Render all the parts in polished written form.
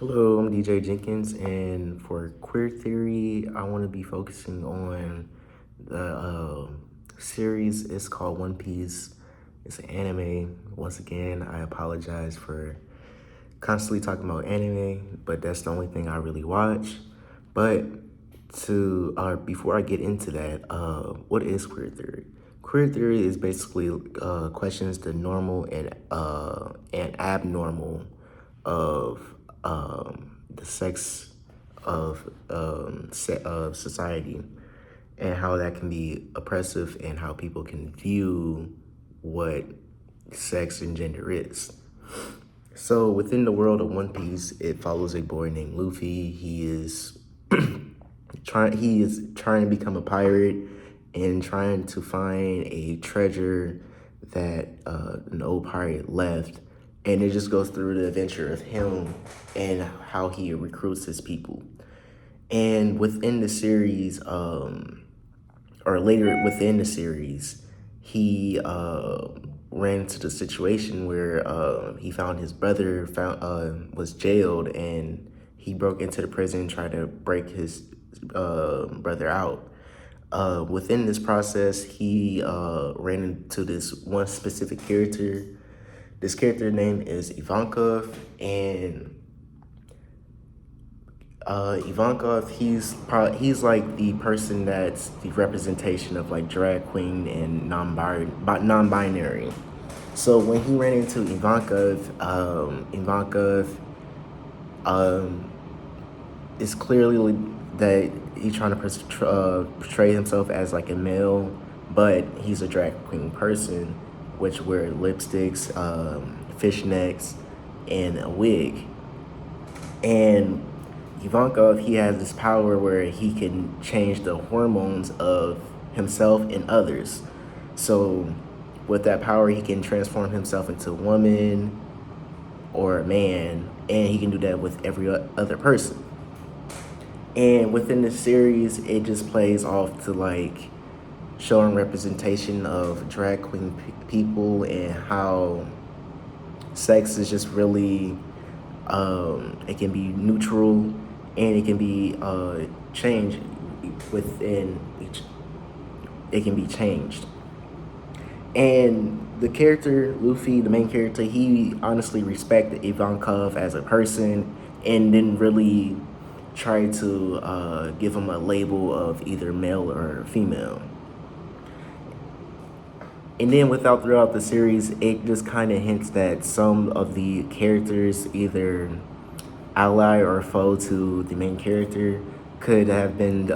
Hello, I'm DJ Jenkins, and for queer theory, I want to be focusing on the series. It's called One Piece. It's an anime. Once again, I apologize for constantly talking about anime, but that's the only thing I really watch. But before I get into that, what is queer theory? Queer theory is basically questions the normal and abnormal of the sex of society, and how that can be oppressive and how people can view what sex and gender is. So within the world of One Piece, it follows a boy named Luffy. He is trying to become a pirate and trying to find a treasure that an old pirate left. And it just goes through the adventure of him and how he recruits his people. And within the series, or later within the series, he ran into the situation where he found his brother was jailed, and he broke into the prison, tried to break his brother out. Within this process, he ran into this one specific character. This character name is Ivankov, and Ivankov, he's like the person that's the representation of like drag queen and non-binary. So when he ran into Ivankov is clearly that he's trying to portray himself as like a male, but he's a drag queen person, which wear lipsticks, fishnets, and a wig. And Ivankov, he has this power where he can change the hormones of himself and others. So with that power, he can transform himself into a woman or a man, and he can do that with every other person. And within the series, it just plays off to like showing representation of drag queen people and how sex is just really it can be neutral, and it can be changed within each. It can be changed. And the character Luffy, the main character, he honestly respected Ivankov as a person and didn't really try to give him a label of either male or female. And then throughout the series, it just kind of hints that some of the characters, either ally or foe to the main character, could have been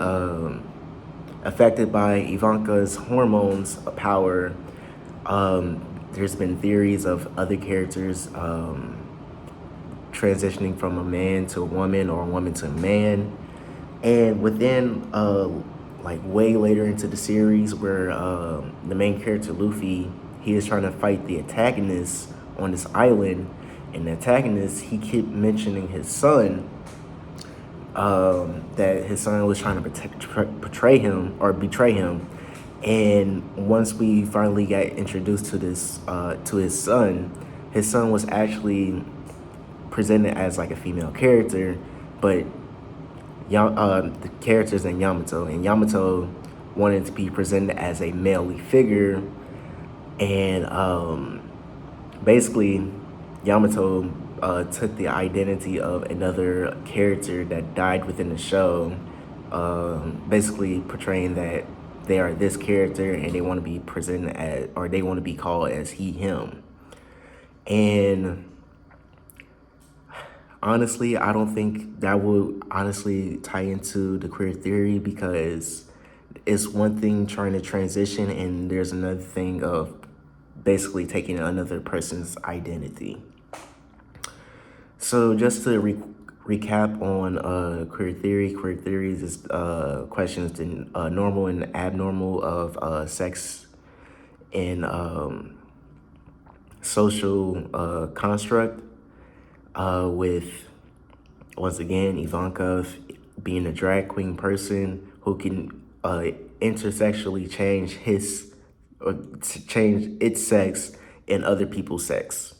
affected by Ivanka's hormones power. There's been theories of other characters transitioning from a man to a woman or a woman to a man. And within like way later into the series, where the main character Luffy, he is trying to fight the antagonist on this island, and the antagonist, he kept mentioning his son, that his son was trying to betray him. And once we finally got introduced to this to his son was actually presented as like a female character, but the character's in Yamato, and Yamato wanted to be presented as a male figure. And basically Yamato took the identity of another character that died within the show, basically portraying that they are this character and they want to be presented as, or they want to be called as he, him. And honestly, I don't think that would honestly tie into the queer theory, because it's one thing trying to transition, and there's another thing of basically taking another person's identity. So just to recap on queer theories is questions the normal and abnormal of sex and social construct, with, once again, Ivankov being a drag queen person who can intersexually change its sex and other people's sex.